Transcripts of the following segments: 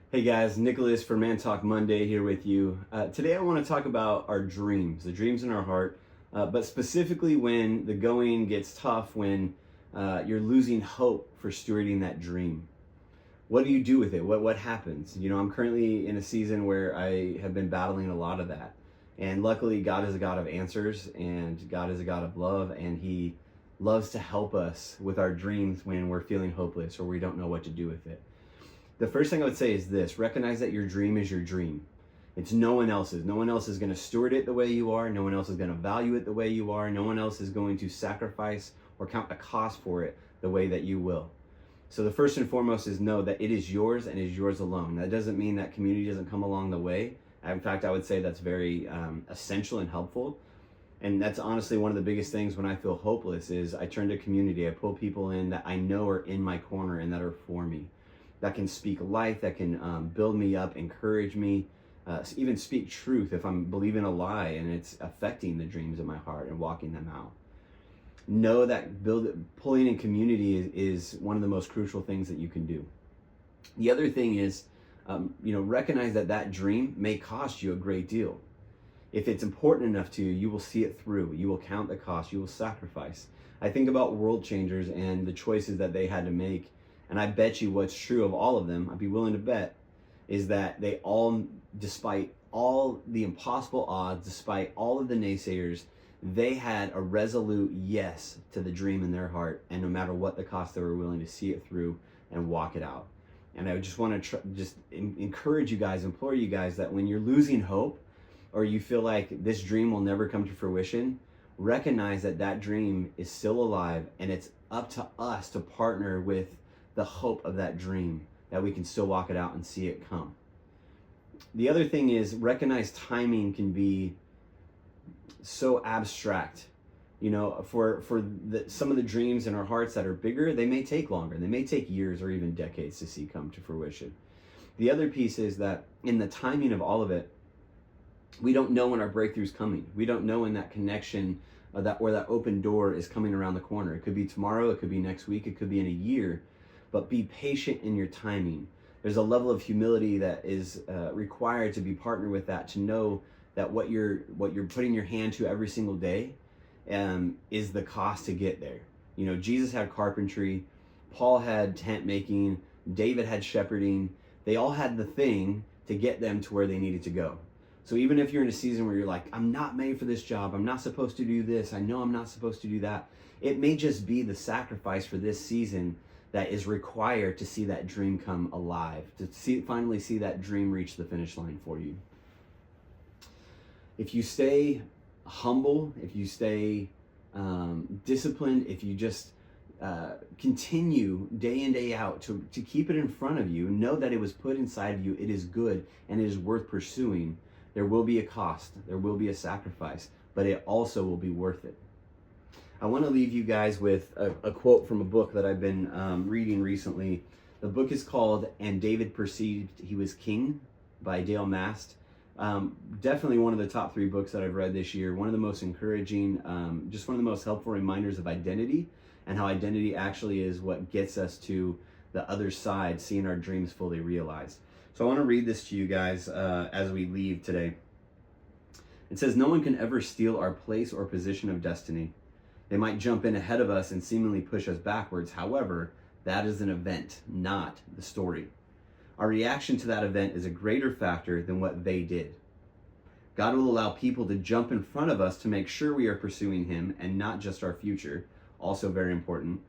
Hey guys, Nicholas for Man Talk Monday here with you. Today I want to talk about our dreams, the dreams in our heart, but specifically when the going gets tough, when you're losing hope for stewarding that dream. What do you do with it? What happens? You know, I'm currently in a season where I have been battling a lot of that. And luckily God is a God of answers and God is a God of love, and He loves to help us with our dreams when we're feeling hopeless or we don't know what to do with it. The first thing I would say is this: recognize that your dream is your dream. It's no one else's. No one else is going to steward it the way you are. No one else is going to value it the way you are. No one else is going to sacrifice or count a cost for it the way that you will. So the first and foremost is know that it is yours and is yours alone. That doesn't mean that community doesn't come along the way. In fact, I would say that's very essential and helpful. And that's honestly one of the biggest things when I feel hopeless is I turn to community. I pull people in that I know are in my corner and that are for me, that can speak life, that can build me up, encourage me, even speak truth if I'm believing a lie and it's affecting the dreams in my heart and walking them out. Know that pulling in community is one of the most crucial things that you can do. The other thing is, recognize that dream may cost you a great deal. If it's important enough to you, you will see it through. You will count the cost. You will sacrifice. I think about World Changers and the choices that they had to make. And I bet you what's true of all of them, I'd be willing to bet, is that they all, despite all the impossible odds, despite all of the naysayers, they had a resolute yes to the dream in their heart. And no matter what the cost, they were willing to see it through and walk it out. And I just want to encourage you guys, implore you guys that when you're losing hope or you feel like this dream will never come to fruition, recognize that dream is still alive, and it's up to us to partner with the hope of that dream, that we can still walk it out and see it come. The other thing is, recognize timing can be so abstract. You know, for some of the dreams in our hearts that are bigger, they may take longer. They may take years or even decades to see come to fruition. The other piece is that in the timing of all of it, we don't know when our breakthrough's coming. We don't know when that connection where that open door is coming around the corner. It could be tomorrow, it could be next week, it could be in a year. But be patient in your timing. There's a level of humility that is required to be partnered with that, to know that what you're putting your hand to every single day is the cost to get there. You know, Jesus had carpentry, Paul had tent making, David had shepherding. They all had the thing to get them to where they needed to go. So even if you're in a season where you're like, I'm not made for this job, I'm not supposed to do this, I know I'm not supposed to do that, it may just be the sacrifice for this season that is required to see that dream come alive, to finally see that dream reach the finish line for you. If you stay humble, if you stay disciplined, if you just continue day in, day out to keep it in front of you, know that it was put inside of you, it is good, and it is worth pursuing. There will be a cost, there will be a sacrifice, but it also will be worth it. I want to leave you guys with a quote from a book that I've been reading recently. The book is called "And David Perceived He Was King" by Dale Mast. Definitely one of the top 3 books that I've read this year. One of the most encouraging, just one of the most helpful reminders of identity, and how identity actually is what gets us to the other side, seeing our dreams fully realized. So I want to read this to you guys as we leave today. It says, "No one can ever steal our place or position of destiny. They might jump in ahead of us and seemingly push us backwards. However, that is an event, not the story. Our reaction to that event is a greater factor than what they did. God will allow people to jump in front of us to make sure we are pursuing Him and not just our future." Also very important.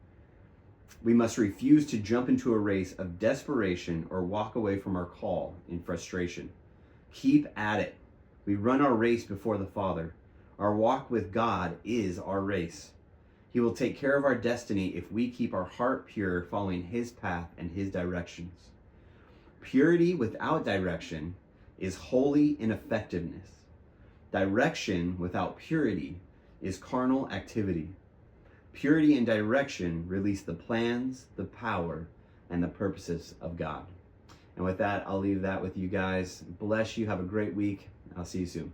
"We must refuse to jump into a race of desperation or walk away from our call in frustration. Keep at it. We run our race before the Father. Our walk with God is our race. He will take care of our destiny if we keep our heart pure, following His path and His directions. Purity without direction is holy ineffectiveness. Direction without purity is carnal activity. Purity and direction release the plans, the power, and the purposes of God." And with that, I'll leave that with you guys. Bless you. Have a great week. I'll see you soon.